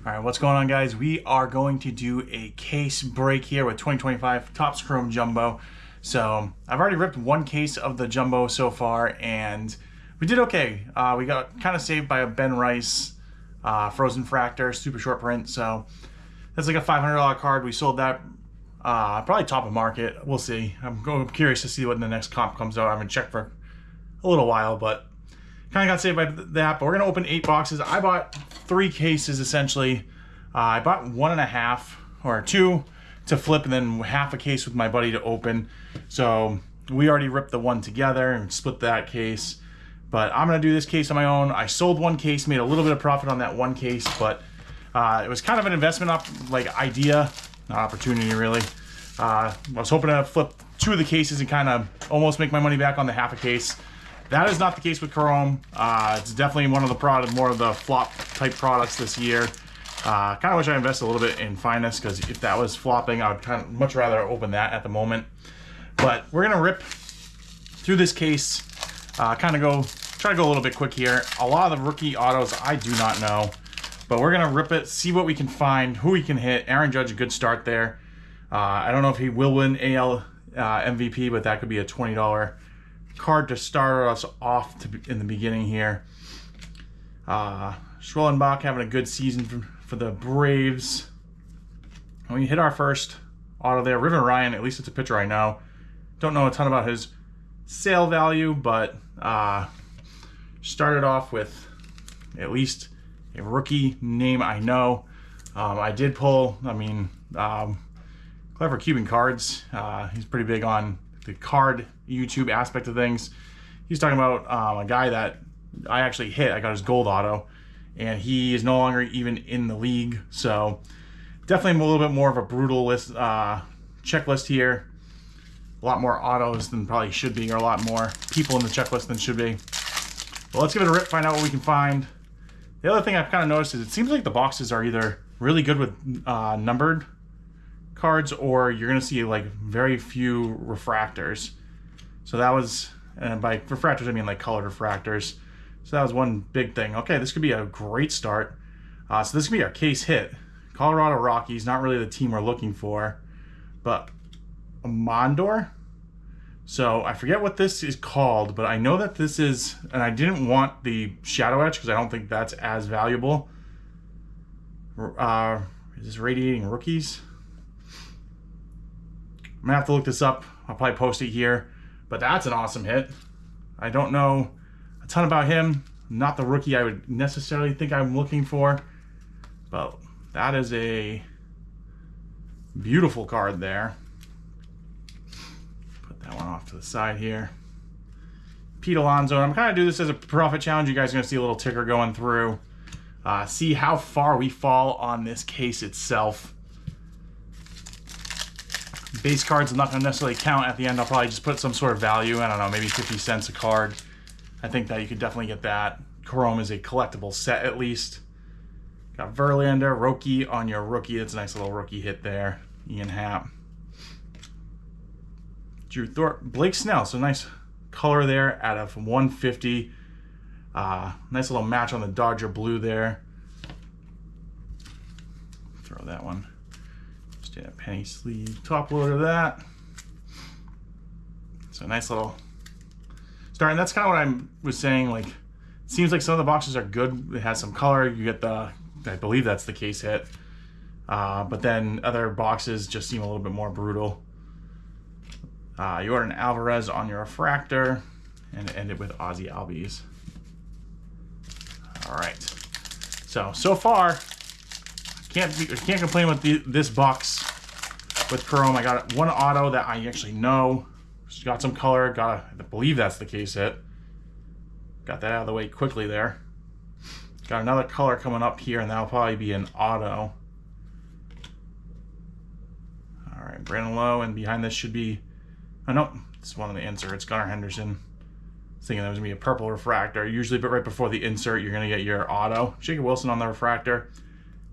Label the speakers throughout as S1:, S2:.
S1: All right, what's going on, guys? We are going to do a case break here with 2025 Topps Chrome Jumbo. So I've already ripped one case of the Jumbo so far, and we did okay. We got kind of saved by a Ben Rice Frozen Fractor, super short print. So that's like a $500 card. We sold that probably top of market. We'll see. I'm curious to see what the next comp comes out. I haven't checked for a little while, but kind of got saved by that. But we're gonna open 8 boxes. I bought 3 cases essentially. I bought 1.5 or 2 to flip, and then half a case with my buddy to open. So we already ripped the one together and split that case. But I'm gonna do this case on my own. I sold one case, made a little bit of profit on that one case, but it was kind of an investment idea, not opportunity really. I was hoping to flip 2 of the cases and kind of almost make my money back on the half a case. That is not the case with Chrome. It's definitely one of the more of the flop type products this year. Kind of wish I invested a little bit in Finest, because if that was flopping, I would much rather open that at the moment. But we're gonna rip through this case, try to go a little bit quick here. A lot of the rookie autos I do not know, but we're gonna rip it, see what we can find, who we can hit. Aaron Judge, a good start there. I don't know if he will win AL MVP, but that could be a $20 card to start us off in the beginning here. Schwellenbach having a good season for the Braves. And we hit our first auto there. Riven Ryan, at least it's a pitcher I know. Don't know a ton about his sale value, but started off with at least a rookie name I know. I did pull, Clever Cuban Cards. He's pretty big on the card YouTube aspect of things. He's talking about a guy that I actually hit. I got his gold auto, and he is no longer even in the league. So definitely a little bit more of a brutal list checklist here. A lot more autos than probably should be, or a lot more people in the checklist than should be. But let's give it a rip, find out what we can find. The other thing I've kind of noticed is it seems like the boxes are either really good with numbered cards, or you're going to see like very few refractors. So that was, and by refractors I mean like colored refractors. So that was one big thing. Okay, this could be a great start. So this could be our case hit. Colorado Rockies, not really the team we're looking for, but a Mondor. So I forget what this is called, but I know that this is, and I didn't want the Shadow Etch because I don't think that's as valuable. Is this Radiating Rookies? I'm gonna have to look this up. I'll probably post it here, but that's an awesome hit. I don't know a ton about him. Not the rookie I would necessarily think I'm looking for, but that is a beautiful card there. Put that one off to the side here. Pete Alonso. I'm kind of do this as a profit challenge. You guys are gonna see a little ticker going through. See how far we fall on this case itself. Base cards I'm not going to necessarily count at the end. I'll probably just put some sort of value. I don't know, maybe 50 cents a card. I think that you could definitely get that. Chrome is a collectible set at least. Got Verlander, Roki on your rookie. That's a nice little rookie hit there. Ian Happ. Drew Thorpe. Blake Snell. So nice color there out of 150. Nice little match on the Dodger blue there. Throw that one. A penny sleeve top load of that. So nice little start, and that's kind of what I was saying. Like, it seems like some of the boxes are good. It has some color. You get the, I believe that's the case hit. But then other boxes just seem a little bit more brutal. You order an Alvarez on your refractor, and end it with Ozzy Albies. All right. So far. Can't complain with this box with Chrome. I got one auto that I actually know. Just got some color. I believe that's the case hit. Got that out of the way quickly there. Got another color coming up here, and that'll probably be an auto. All right, Brandon Lowe, and behind this should be, oh nope, it's one of the inserts. Gunnar Henderson. I was thinking there was gonna be a purple refractor. Usually, but right before the insert, you're gonna get your auto. Jacob Wilson on the refractor.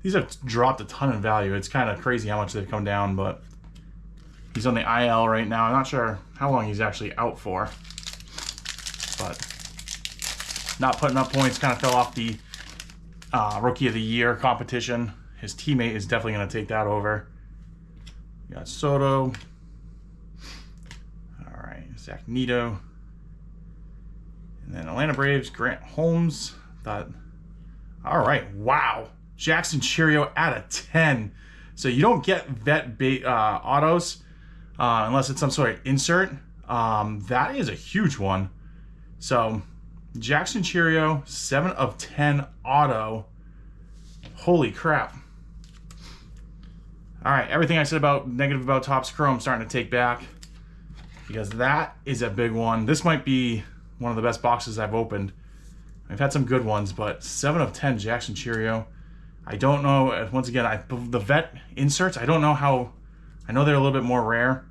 S1: These have dropped a ton in value. It's kind of crazy how much they've come down, but he's on the IL right now. I'm not sure how long he's actually out for, but not putting up points. Kind of fell off the Rookie of the Year competition. his teammate is definitely going to take that over. You got Soto. All right, Zach Neto. And then Atlanta Braves, Grant Holmes. All right, wow. Jackson Chourio out of 10. So you don't get vet autos unless it's some sort of insert. That is a huge one. So Jackson Chourio, 7 of 10 auto. Holy crap. All right, everything I said about negative about Topps Chrome, I'm starting to take back because that is a big one. This might be one of the best boxes I've opened. I've had some good ones, but 7 of 10 Jackson Chourio. I don't know, once again, the vet inserts, I don't know how, I know they're a little bit more rare.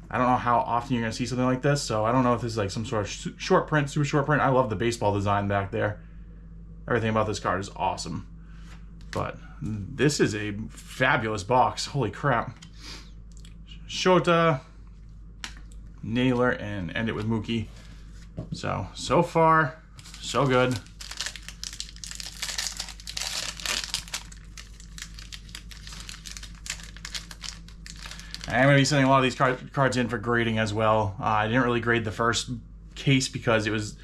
S1: I don't know how often you're going to see something like this, so I don't know if this is like some sort of short print, super short print. I love the baseball design back there. Everything about this card is awesome. But this is a fabulous box. Holy crap. Shota, Naylor, and end it with Mookie. So far, so good. I'm going to be sending a lot of these cards in for grading as well. I didn't really grade the first case because it was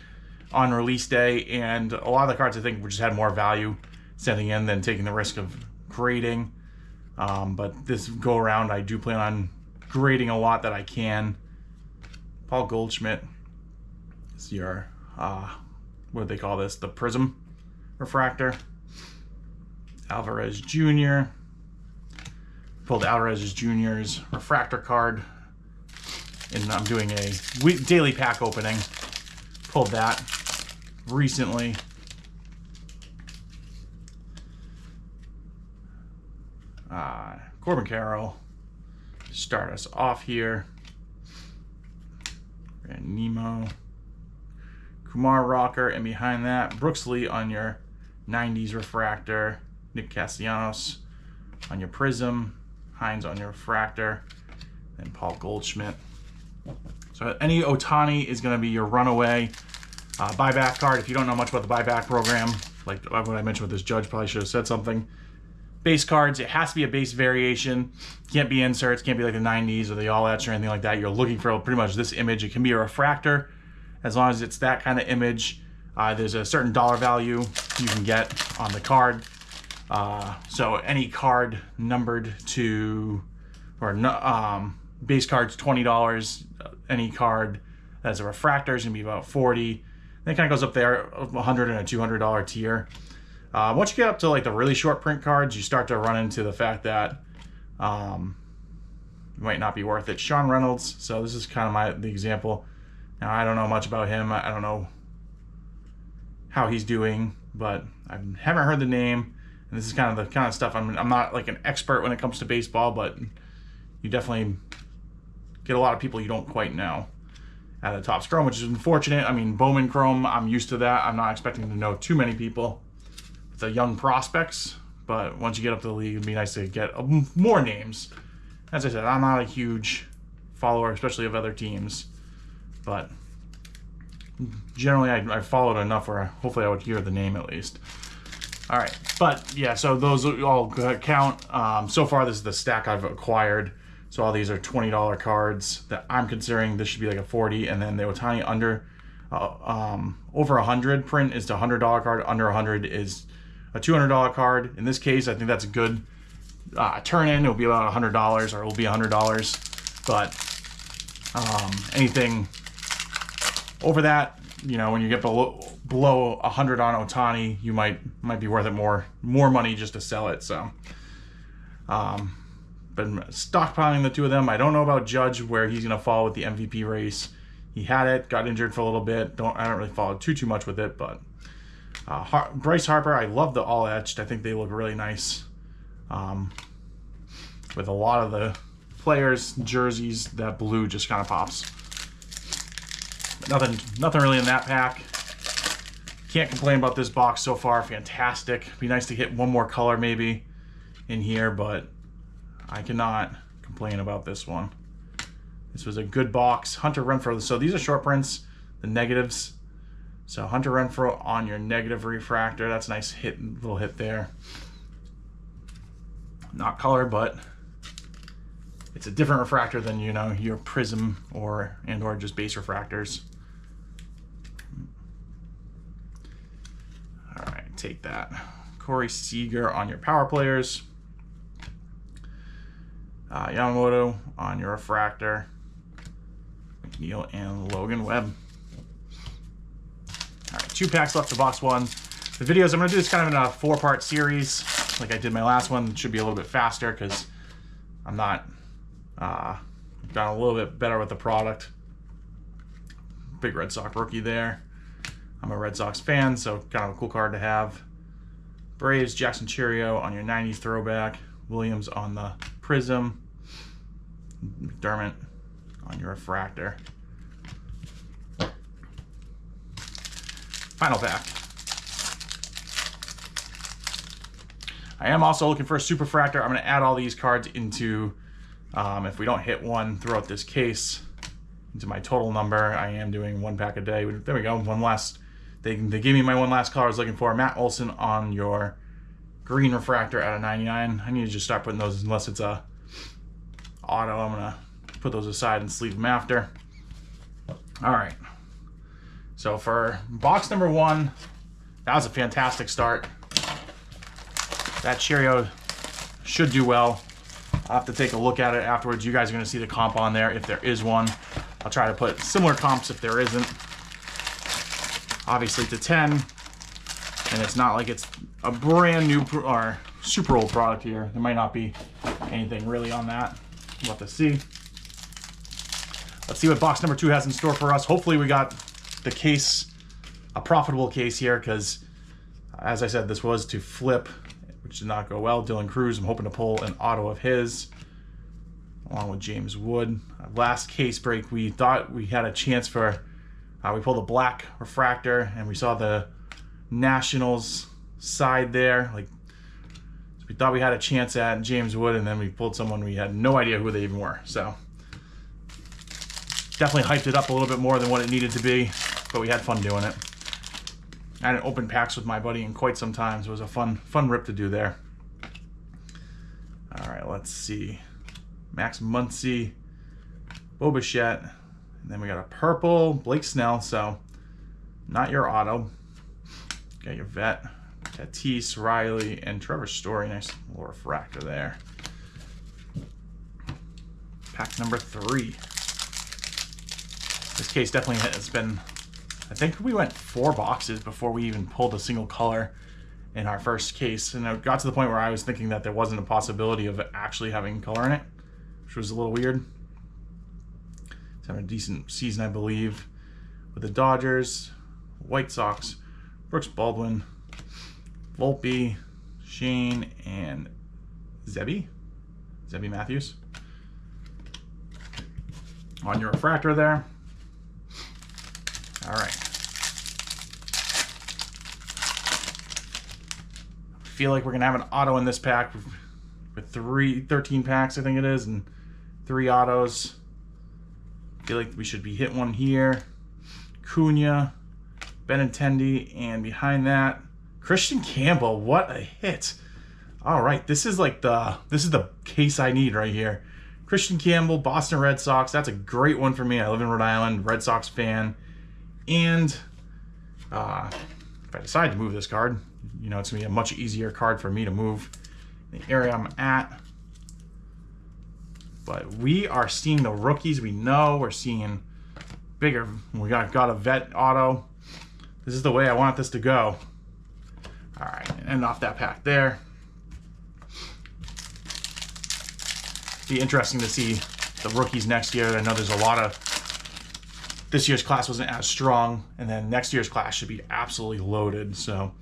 S1: on release day, and a lot of the cards I think just had more value sending in than taking the risk of grading. But this go around, I do plan on grading a lot that I can. Paul Goldschmidt is your, what do they call this? The Prism refractor. Alvarez Jr. Pulled Alvarez Jr.'s refractor card. And I'm doing a daily pack opening. Pulled that recently. Corbin Carroll, start us off here. And Nemo, Kumar Rocker, and behind that, Brooks Lee on your 90s refractor, Nick Castellanos on your Prism, Hines on your refractor, and Paul Goldschmidt. So any Ohtani is going to be your runaway buyback card. If you don't know much about the buyback program, like what I mentioned with this Judge, probably should have said something. Base cards, it has to be a base variation. Can't be inserts, can't be like the 90s or the all-etch or anything like that. You're looking for pretty much this image. It can be a refractor. As long as it's that kind of image, there's a certain dollar value you can get on the card. So any card numbered to, or base card's $20. Any card that's a refractor is going to be about $40. Then it kind of goes up there, $100 and a $200 tier. Once you get up to like the really short print cards, you start to run into the fact that it might not be worth it. Sean Reynolds, so this is kind of the example. Now I don't know much about him. I don't know how he's doing, but I haven't heard the name. And this is kind of the stuff. I'm not like an expert when it comes to baseball, but you definitely get a lot of people you don't quite know out of the Topps Chrome, which is unfortunate. I mean, Bowman Chrome, I'm used to that. I'm not expecting to know too many people. The young prospects, but once you get up to the league, it'd be nice to get more names. As I said, I'm not a huge follower, especially of other teams, but generally I followed enough where hopefully I would hear the name at least. All right, but yeah, so those all count. So far, this is the stack I've acquired. So all these are $20 cards that I'm considering. This should be like a 40, and then the Ohtani under over 100 print is the $100 card. Under 100 is a $200 card. In this case, I think that's a good turn-in. It'll be about $100, or it'll be $100. But anything over that, you know, when you get below 100 on Ohtani, you might be worth it more money just to sell it. So, been stockpiling the two of them. I don't know about Judge, where he's gonna fall with the MVP race. He had it, got injured for a little bit. I don't really follow too much with it, but Bryce Harper, I love the all etched. I think they look really nice. With a lot of the players' jerseys, that blue just kind of pops. Nothing really in that pack. Can't complain about this box so far. Fantastic. Be nice to get one more color maybe in here, but I cannot complain about this one. This was a good box. Hunter Renfroe. So these are short prints, the negatives. So Hunter Renfroe on your negative refractor. That's a nice little hit there. Not color, but it's a different refractor than, you know, your Prism or just base refractors. All right, take that. Corey Seager on your power players. Yamamoto on your refractor. McNeil and Logan Webb. All right, 2 packs left to box 1. The videos, I'm going to do this kind of in a 4-part series, like I did my last one. It should be a little bit faster because I'm not got a little bit better with the product. Big Red Sox rookie there. I'm a Red Sox fan, so kind of a cool card to have. Braves, Jackson Chourio on your 90s throwback. Williams on the Prism. McDermott on your refractor. Final pack. I am also looking for a Superfractor. I'm going to add all these cards into, if we don't hit one throughout this case, into my total number. I am doing 1 pack a day. There we go. One last. They gave me my one last color I was looking for. Matt Olson on your green refractor out of 99. I need to just start putting those, unless it's a auto. I'm going to put those aside and sleeve them after. All right. So for box number 1, that was a fantastic start. That Chourio should do well. I'll have to take a look at it afterwards. You guys are going to see the comp on there if there is one. I'll try to put similar comps if there isn't. Obviously to 10, and it's not like it's a brand new or super old product here. There might not be anything really on that. We'll have to see. Let's see what box number 2 has in store for us. Hopefully we got the case, a profitable case here, because as I said, this was to flip, which did not go well. Dylan Cruz, I'm hoping to pull an auto of his, along with James Wood. Last case break, we thought we had a chance for, we pulled a black refractor, and we saw the Nationals side there. So we thought we had a chance at James Wood, and then we pulled someone we had no idea who they even were. So definitely hyped it up a little bit more than what it needed to be, but we had fun doing it. I hadn't opened packs with my buddy in quite some time, so it was a fun rip to do there. All right, let's see. Max Muncy, Bo Bichette, and then we got a purple Blake Snell, so not your auto. Got your vet, Tatis, Riley, and Trevor Story. Nice little refractor there. Pack number 3. This case definitely has been, I think we went 4 boxes before we even pulled a single color in our first case. And it got to the point where I was thinking that there wasn't a possibility of actually having color in it, which was a little weird. It's having a decent season, I believe, with the Dodgers, White Sox, Brooks Baldwin, Volpe, Shane, and Zebby Matthews. On your refractor there. All right. I feel like we're going to have an auto in this pack with 13 packs, I think it is, and 3 autos. I feel like we should be hit one here. Cunha, Benintendi, and behind that, Christian Campbell. What a hit. All right, this is the case I need right here. Christian Campbell, Boston Red Sox. That's a great one for me. I live in Rhode Island, Red Sox fan. And if I decide to move this card, you know, it's going to be a much easier card for me to move in the area I'm at. But we are seeing the rookies. We know we're seeing bigger. We got a vet auto. This is the way I want this to go. All right, and off that pack there. Be interesting to see the rookies next year. I know there's a lot of, this year's class wasn't as strong, and then next year's class should be absolutely loaded. So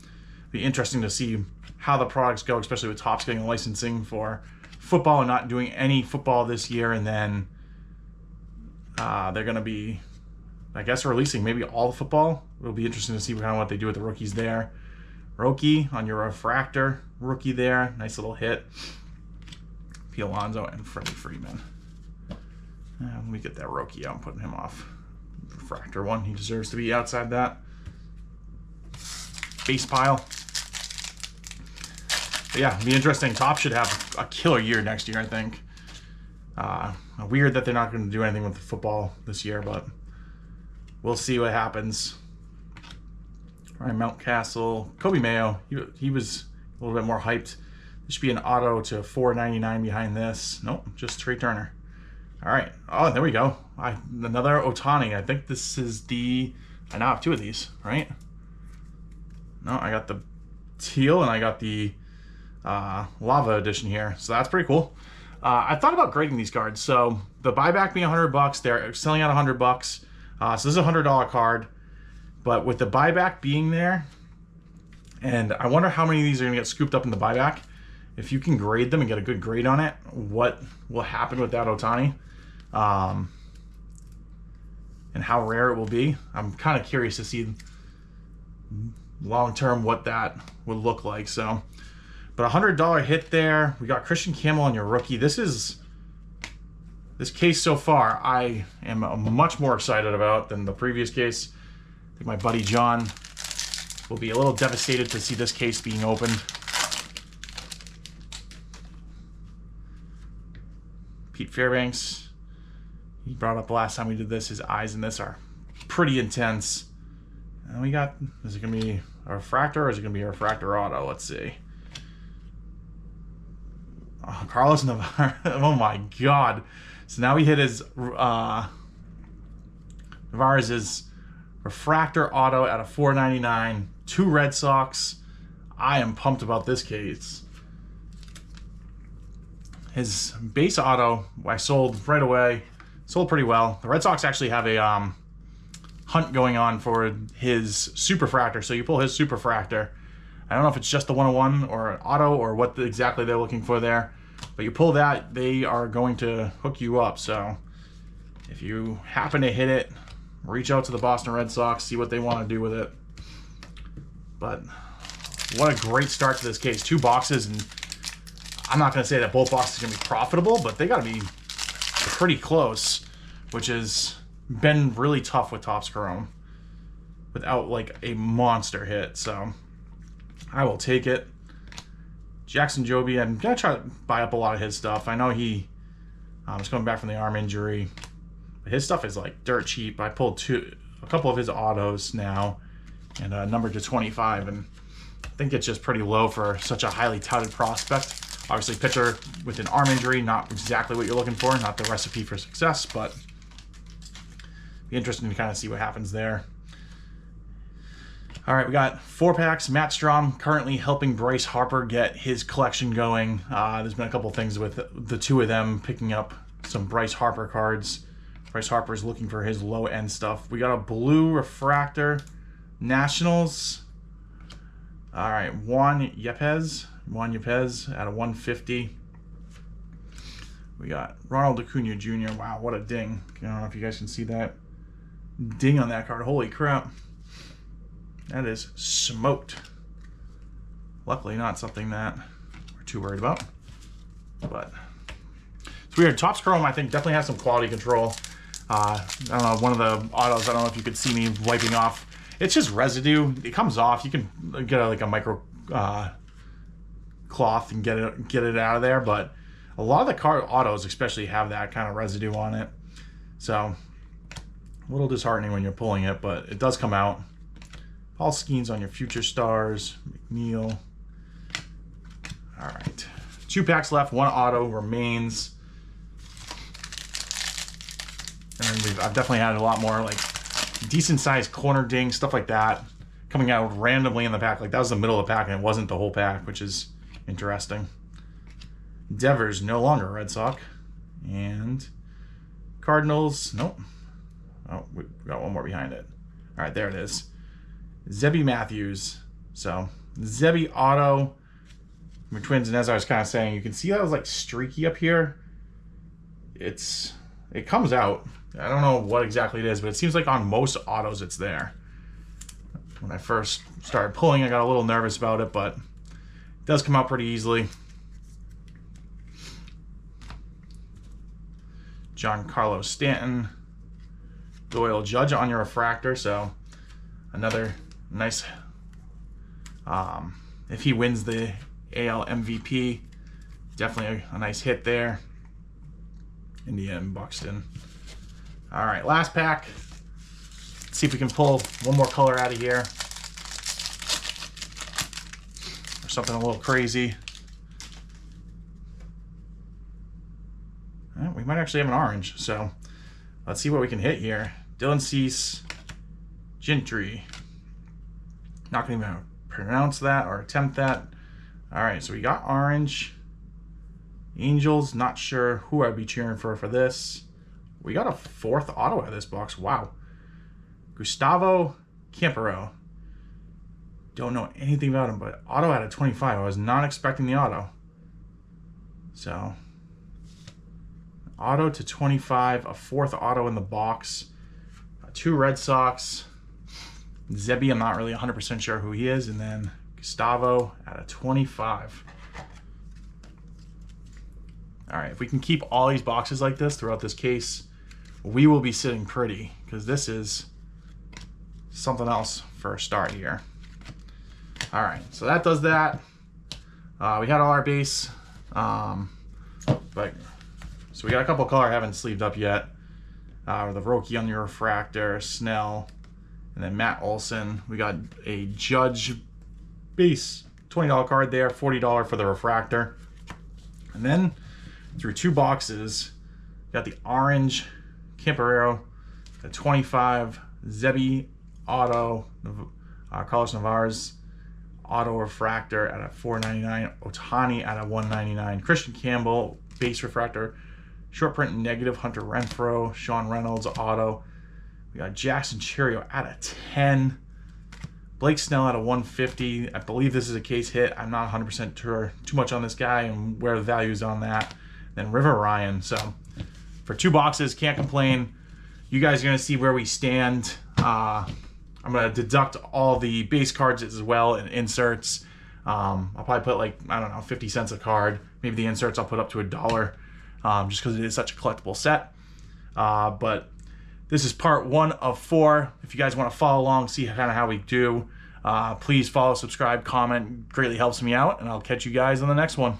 S1: be interesting to see how the products go, especially with Topps getting licensing for football and not doing any football this year. And then they're going to be, I guess, releasing maybe all the football. It'll be interesting to see kind of what they do with the rookies there. Roki on your refractor, rookie there. Nice little hit. P. Alonso and Freddie Freeman. Let me get that Roki out. I'm putting him off. Refractor one. He deserves to be outside that base pile. But yeah, it'll be interesting. Topps should have a killer year next year, I think. Weird that they're not going to do anything with the football this year, but we'll see what happens. Ryan Mountcastle, Kobe Mayo. He was a little bit more hyped. There should be an auto to $4.99 behind this. Nope, just Trey Turner. All right. Oh, there we go. Another Ohtani. I think this is the... I now have two of these, right? No, I got the teal and I got the lava edition here. So that's pretty cool. I thought about grading these cards. So the buyback being $100, they're selling at $100. So this is a $100 card. But with the buyback being there, and I wonder how many of these are going to get scooped up in the buyback. If you can grade them and get a good grade on it, what will happen with that Ohtani? And how rare it will be. I'm kind of curious to see long term what that would look like. So, but $100 hit there. We got Christian Campbell on your rookie. This case so far, I am much more excited about than the previous case. I think my buddy John will be a little devastated to see this case being opened. Pete Fairbanks. He brought up last time we did this, his eyes in this are pretty intense. And we got, is it going to be a refractor or is it going to be a refractor auto? Let's see. Oh, Carlos Navarro. Oh my God. So now we hit his, Navarro's refractor auto at a $4.99. 2 Red Sox. I am pumped about this case. His base auto, I sold right away. Sold pretty well. The Red Sox actually have a hunt going on for his Superfractor. So you pull his Superfractor. I don't know if it's just the 101 or an auto or what exactly they're looking for there. But you pull that, they are going to hook you up. So if you happen to hit it, reach out to the Boston Red Sox, see what they want to do with it. But what a great start to this case. 2 boxes, and I'm not going to say that both boxes are going to be profitable, but they got to be pretty close, which has been really tough with Topps Chrome without like a monster hit. So I will take it. Jackson Joby, I'm going to try to buy up a lot of his stuff. I know he is coming back from the arm injury, but his stuff is like dirt cheap. I pulled a couple of his autos now and numbered to 25, and I think it's just pretty low for such a highly touted prospect. Obviously, pitcher with an arm injury, not exactly what you're looking for, not the recipe for success, but be interesting to kind of see what happens there. All right, we got 4 packs. Matt Strom currently helping Bryce Harper get his collection going. There's been a couple things with the 2 of them picking up some Bryce Harper cards. Bryce Harper's looking for his low-end stuff. We got a blue refractor. Nationals. All right, Juan Yepez at a 150. We got Ronald Acuna Jr. Wow, what a ding. I don't know if you guys can see that ding on that card. Holy crap. That is smoked. Luckily not something that we're too worried about. But it's weird. Topps Chrome, I think, definitely has some quality control. I don't know, one of the autos, I don't know if you could see me wiping off. It's just residue. It comes off. You can get like a micro cloth and get it out of there, but a lot of the car autos especially have that kind of residue on it. So a little disheartening when you're pulling it, but it does come out. Paul Skeens on your future stars. McNeil. All right. 2 packs left. 1 auto remains. And I've definitely had a lot more like decent sized corner ding, stuff like that, coming out randomly in the pack. Like that was the middle of the pack and it wasn't the whole pack, which is interesting. Devers no longer a Red Sox. And Cardinals, nope. Oh, we got one more behind it. All right, there it is. Zebby Matthews. So Zebby auto from Twins, and as I was kind of saying, you can see that was like streaky up here. It comes out. I don't know what exactly it is, but it seems like on most autos it's there. When I first started pulling, I got a little nervous about it, but it does come out pretty easily. Giancarlo Stanton. Doyle Judge on your refractor, so another nice, if he wins the AL MVP. Definitely a nice hit there. India and Buxton. All right, last pack. Let's see if we can pull one more color out of here. Or something a little crazy. We might actually have an orange, so let's see what we can hit here. Dylan Cease, Gentry. Not going to even pronounce that or attempt that. All right, so we got orange. Angels, not sure who I'd be cheering for this. We got a 4th auto out of this box. Wow. Gustavo Campero. Don't know anything about him, but auto out of 25. I was not expecting the auto. So, auto to 25, a 4th auto in the box. 2 Red Sox. Zebby, I'm not really 100% sure who he is. And then Gustavo out of 25. All right, if we can keep all these boxes like this throughout this case, we will be sitting pretty, because this is something else for a start here. All right, so that does that. We had all our base, so we got a couple of color I haven't sleeved up yet. The Roki on the refractor, Snell, and then Matt Olson. We got a Judge base, $20 card there, $40 for the refractor. And then through 2 boxes, got the orange Camperero, the 25 Zebby auto, Carlos Navarez auto refractor at a $4.99, Ohtani at a $1.99, Christian Campbell base refractor, short print negative, Hunter Renfroe, Sean Reynolds auto. We got Jackson Cheerio at a 10, Blake Snell at a 150. I believe this is a case hit. I'm not 100% sure too much on this guy and where the value is on that. Then River Ryan. So for 2 boxes, can't complain. You guys are going to see where we stand. I'm going to deduct all the base cards as well and inserts. I'll probably put like, I don't know, 50 cents a card. Maybe the inserts I'll put up to $1, just because it is such a collectible set. But this is part 1 of 4. If you guys want to follow along, see kind of how we do, please follow, subscribe, comment. Greatly helps me out, and I'll catch you guys on the next one.